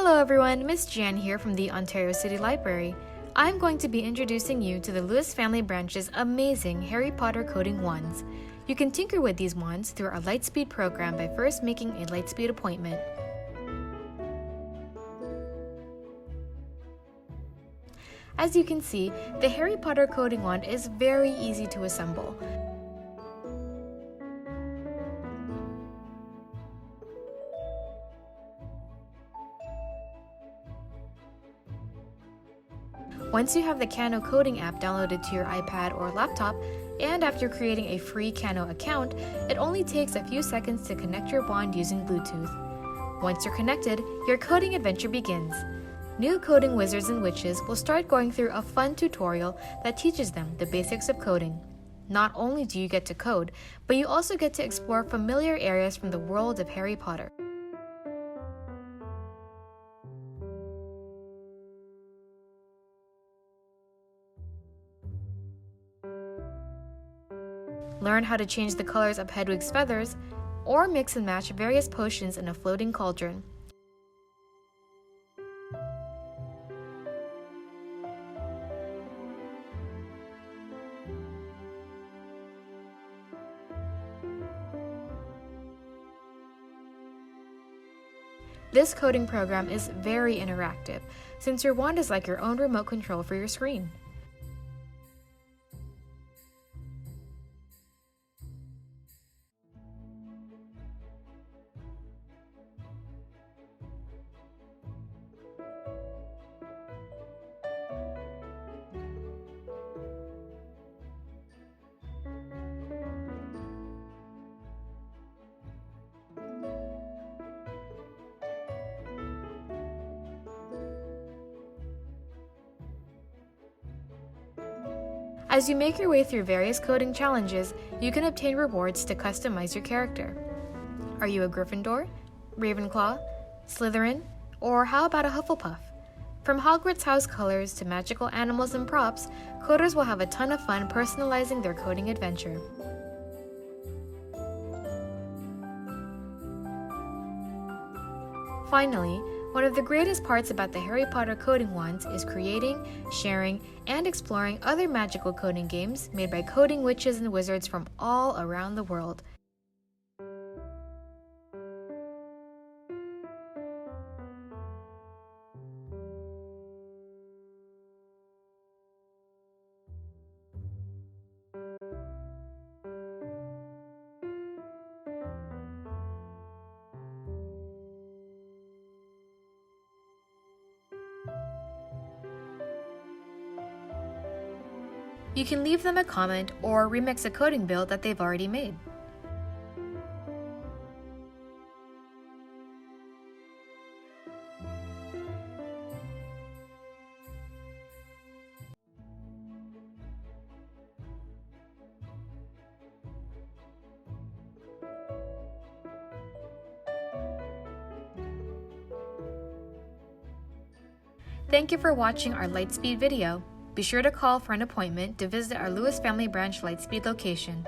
Hello everyone, Miss Jan here from the Ontario City Library. I'm going to be introducing you to the Lewis Family Branch's amazing Harry Potter Coding wands. You can tinker with these wands through our Lightspeed program by first making a Lightspeed appointment. As you can see, the Harry Potter Coding wand is very easy to assemble. Once you have the Kano Coding app downloaded to your iPad or laptop, and after creating a free Kano account, it only takes a few seconds to connect your wand using Bluetooth. Once you're connected, your coding adventure begins. New coding wizards and witches will start going through a fun tutorial that teaches them the basics of coding. Not only do you get to code, but you also get to explore familiar areas from the world of Harry Potter. Learn how to change the colors of Hedwig's feathers, or mix and match various potions in a floating cauldron. This coding program is very interactive, since your wand is like your own remote control for your screen. As you make your way through various coding challenges, you can obtain rewards to customize your character. Are you a Gryffindor, Ravenclaw, Slytherin, or how about a Hufflepuff? From Hogwarts house colors to magical animals and props, coders will have a ton of fun personalizing their coding adventure. Finally, one of the greatest parts about the Harry Potter Coding wands is creating, sharing, and exploring other magical coding games made by coding witches and wizards from all around the world. You can leave them a comment or remix a coding build that they've already made. Thank you for watching our Lightspeed video. Be sure to call for an appointment to visit our Lewis Family Branch Lightspeed location.